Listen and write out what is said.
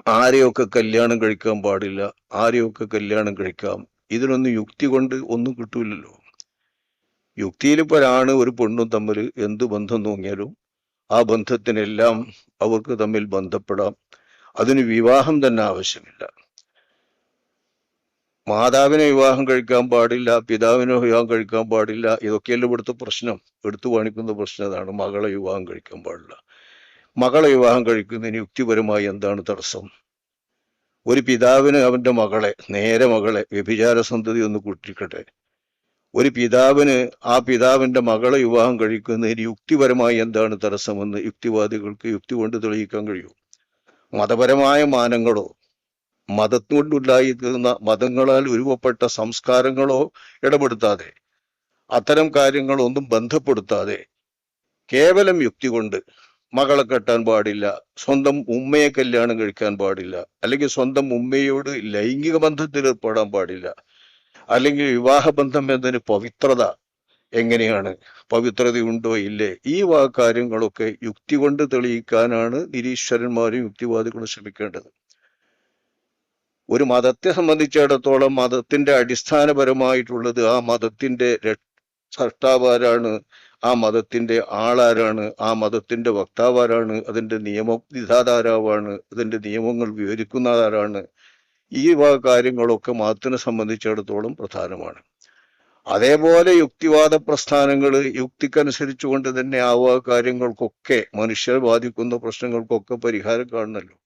ആരെയൊക്കെ കല്യാണം കഴിക്കാൻ പാടില്ല, ആരെയൊക്കെ കല്യാണം കഴിക്കാം, ഇതിനൊന്നും യുക്തി കൊണ്ട് ഒന്നും കിട്ടൂലല്ലോ. യുക്തിയിലിപ്പോ ഒരാണ് ഒരു പെണ്ണും തമ്മിൽ എന്ത് ബന്ധം തോന്നിയാലും ആ ബന്ധത്തിനെല്ലാം അവർക്ക് തമ്മിൽ ബന്ധപ്പെടാം. അതിന് വിവാഹം തന്നെ ആവശ്യമില്ല. മാതാവിനെ വിവാഹം കഴിക്കാൻ പാടില്ല, പിതാവിനെ വിവാഹം കഴിക്കാൻ പാടില്ല, ഇതൊക്കെയല്ലേ ഇവിടുത്തെ പ്രശ്നം. എടുത്തു കാണിക്കുന്ന പ്രശ്നം അതാണ്. മകളെ വിവാഹം കഴിക്കാൻ പാടില്ല. മകളെ വിവാഹം കഴിക്കുന്നതിന് യുക്തിപരമായി എന്താണ് തടസ്സം? ഒരു പിതാവിന് അവന്റെ മകളെ വ്യഭിചാര സന്തതി ഒന്ന് കൂട്ടിക്കട്ടെ, ഒരു പിതാവിന് ആ പിതാവിന്റെ മകളെ വിവാഹം കഴിക്കുന്നതിന് യുക്തിപരമായി എന്താണ് തടസ്സമെന്ന് യുക്തിവാദികൾക്ക് യുക്തി കൊണ്ട് തെളിയിക്കാൻ കഴിയും? മതപരമായ മാനങ്ങളോ മതത്തുകൊണ്ടുണ്ടായിരുന്ന മതങ്ങളാൽ ഉരുവപ്പെട്ട സംസ്കാരങ്ങളോ ഇടപെടുത്താതെ, അത്തരം കാര്യങ്ങളൊന്നും ബന്ധപ്പെടുത്താതെ, കേവലം യുക്തി കൊണ്ട് മകളെ കെട്ടാൻ പാടില്ല, സ്വന്തം ഉമ്മയെ കല്യാണം കഴിക്കാൻ പാടില്ല, അല്ലെങ്കിൽ സ്വന്തം ഉമ്മയോട് ലൈംഗിക ബന്ധത്തിൽ ഏർപ്പെടാൻ പാടില്ല, അല്ലെങ്കിൽ വിവാഹബന്ധം എന്നതിന് പവിത്രത എങ്ങനെയാണ്, പവിത്രതയുണ്ടോ ഇല്ലേ, ഈ കാര്യങ്ങളൊക്കെ യുക്തി കൊണ്ട് തെളിയിക്കാനാണ് നിരീശ്വരന്മാരും യുക്തിവാദികളും ശ്രമിക്കേണ്ടത്. ഒരു മതത്തെ സംബന്ധിച്ചിടത്തോളം മതത്തിന്റെ അടിസ്ഥാനപരമായിട്ടുള്ളത് ആ മതത്തിന്റെ സൃഷ്ടാവാരാണ്, ആ മതത്തിന്റെ ആളാരാണ്, ആ മതത്തിന്റെ വക്താവാരാണ്, അതിന്റെ നിയമവിധാതാരാവാണ്, അതിന്റെ നിയമങ്ങൾ വിവരിക്കുന്നതാരാണ്, ഈ കാര്യങ്ങളൊക്കെ മതത്തിനെ സംബന്ധിച്ചിടത്തോളം പ്രധാനമാണ്. അതേപോലെ യുക്തിവാദ പ്രസ്ഥാനങ്ങൾ യുക്തിക്കനുസരിച്ചുകൊണ്ട് തന്നെ കാര്യങ്ങൾക്കൊക്കെ, മനുഷ്യരെ ബാധിക്കുന്ന പ്രശ്നങ്ങൾക്കൊക്കെ പരിഹാരം കാണണല്ലോ.